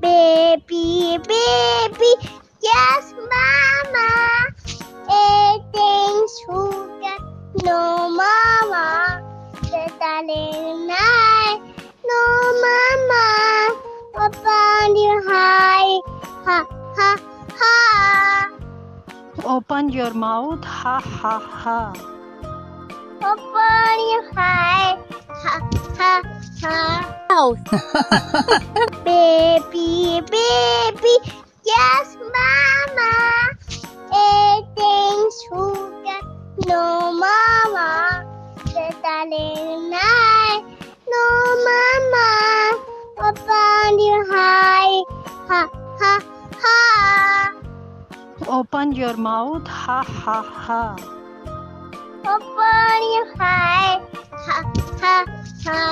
Baby, baby, yes, mama. Eating sugar, no, mama. The darling night, no, mama. Open your eye, ha, ha, ha. Open your mouth, ha ha ha. Open your eye, ha, ha, ha. Baby, baby, yes, mama. Eating sugar, no, mama. The darling night, no, mama. Open your eye, ha, ha, ha. Open your mouth, ha ha ha. Open your eye, ha, ha, ha.